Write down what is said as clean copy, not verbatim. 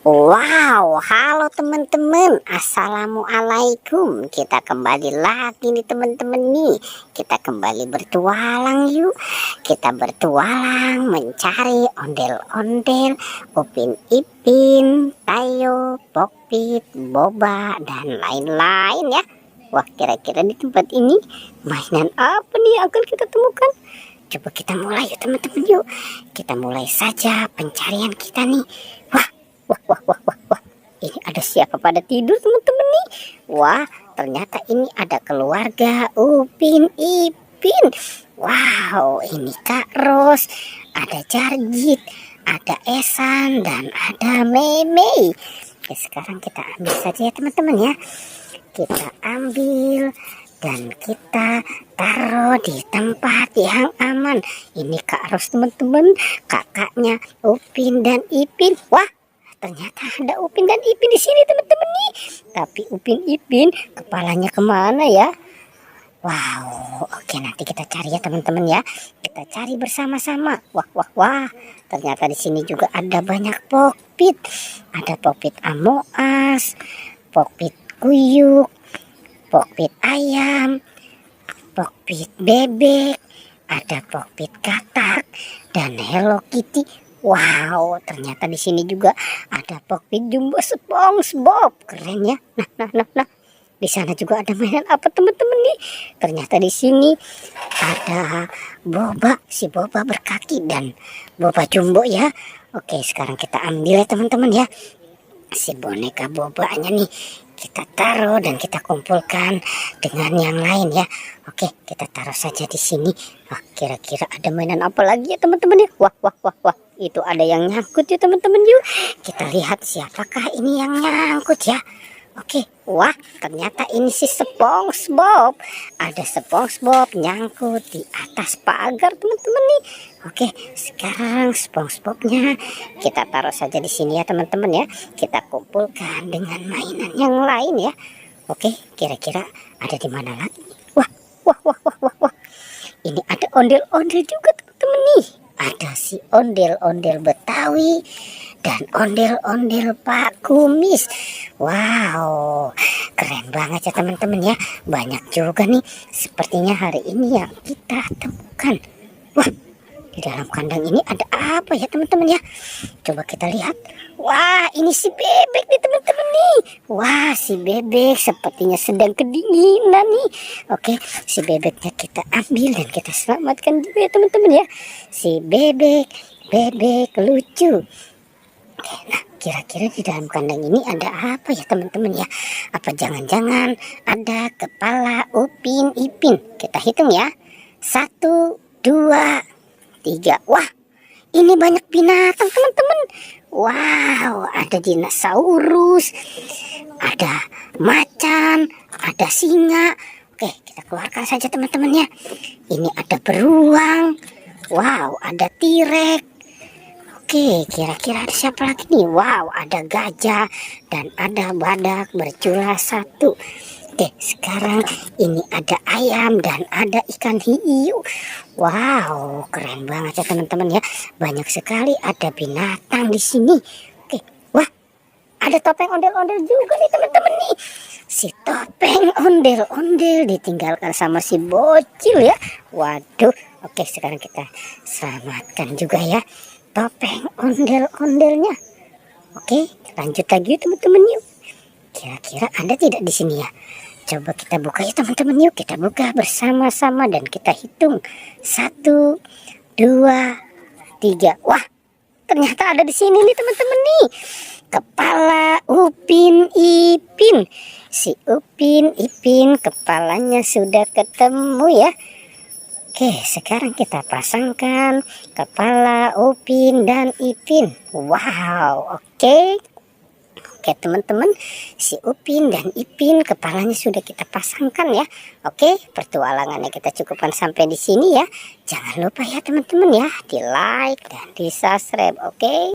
Wow, halo teman-teman, assalamualaikum. Kita kembali lagi nih teman-teman nih. Kita kembali bertualang yuk. Kita bertualang mencari ondel-ondel, Upin Ipin, Tayo, Pokpit, Boba, dan lain-lain ya. Wah, kira-kira di tempat ini mainan apa nih yang akan kita temukan? Coba kita mulai ya teman-teman yuk. Kita mulai saja pencarian kita nih. Wah, ini ada siapa pada tidur teman-teman nih? Wah, ternyata ini ada keluarga Upin Ipin. Wow, ini Kak Ros, ada Jarjit, ada Esan, dan ada Meme. Oke, sekarang kita ambil saja ya teman-teman ya. Kita ambil dan kita taruh di tempat yang aman. Ini Kak Ros teman-teman, kakaknya Upin dan Ipin. Wah, ternyata ada Upin dan Ipin di sini teman-teman nih. Tapi Upin Ipin kepalanya kemana ya? Wow, oke nanti kita cari ya teman-teman ya. Kita cari bersama-sama. Wah. Ternyata di sini juga ada banyak Pokpit. Ada Pokpit Amoas, Pokpit Kuyuk, Pokpit Ayam, Pokpit Bebek, ada Pokpit Katak, dan Hello Kitty. Wow, ternyata di sini juga ada Pokpit Jumbo SpongeBob. Keren ya. Nah. Di sana juga ada mainan apa teman-teman nih? Ternyata di sini ada Boba, si Boba berkaki dan Boba Jumbo ya. Oke, sekarang kita ambil ya teman-teman ya. Si boneka Bobanya nih kita taruh dan kita kumpulkan dengan yang lain ya. Oke, kita taruh saja di sini. Wah, kira-kira ada mainan apa lagi ya teman-teman ya? Wah. Itu ada yang nyangkut ya teman-teman yuk. Kita lihat siapakah ini yang nyangkut ya. Oke, wah ternyata ini si SpongeBob. Ada SpongeBob nyangkut di atas pagar teman-teman nih. Oke, sekarang SpongeBobnya kita taruh saja di sini ya teman-teman ya. Kita kumpulkan dengan mainan yang lain ya. Oke, kira-kira ada di mana lagi? Wah. Ini ada ondel-ondel juga teman-teman nih. Ada si ondel-ondel Betawi dan ondel-ondel Pak Kumis. Wow, keren banget ya teman-teman ya. Banyak juga nih sepertinya hari ini yang kita temukan. Wah, di dalam kandang ini ada apa ya teman-teman ya? Coba kita lihat. Wah, ini si bebek nih teman-teman nih. Wah, si bebek sepertinya sedang kedinginan nih. Oke, si bebeknya kita ambil dan kita selamatkan juga ya teman-teman ya. Si bebek lucu. Oke, nah kira-kira di dalam kandang ini ada apa ya teman-teman ya? Apa jangan-jangan ada kepala Upin Ipin? Kita hitung ya. 1, 2, 3. Wah, ini banyak binatang teman-teman. Wow, ada dinosaurus, ada macan, ada singa. Oke, kita keluarkan saja teman-teman ya. Ini ada beruang. Wow, ada T-Rex. Oke, kira-kira ada siapa lagi nih? Wow, ada gajah dan ada badak bercula 1. Oke, sekarang ini ada ayam dan ada ikan hiu. Wow, keren banget ya teman-teman ya. Banyak sekali ada binatang di sini. Oke, wah, ada topeng ondel-ondel juga nih teman-teman nih. Si topeng ondel-ondel ditinggalkan sama si bocil ya. Waduh, oke sekarang kita selamatkan juga ya topeng ondel-ondelnya. Oke, lanjut lagi teman-teman yuk. Kira-kira ada tidak di sini ya? Coba kita buka ya teman-teman yuk. Kita buka bersama-sama dan kita hitung. 1, 2, 3. Wah, ternyata ada di sini nih teman-teman nih. Kepala Upin Ipin. Si Upin Ipin kepalanya sudah ketemu ya. Oke, sekarang kita pasangkan kepala Upin dan Ipin. Wow, oke. Oke teman-teman, si Upin dan Ipin kepalanya sudah kita pasangkan ya. Oke, pertualangannya kita cukupkan sampai di sini ya. Jangan lupa ya teman-teman ya, di like dan di subscribe. Oke.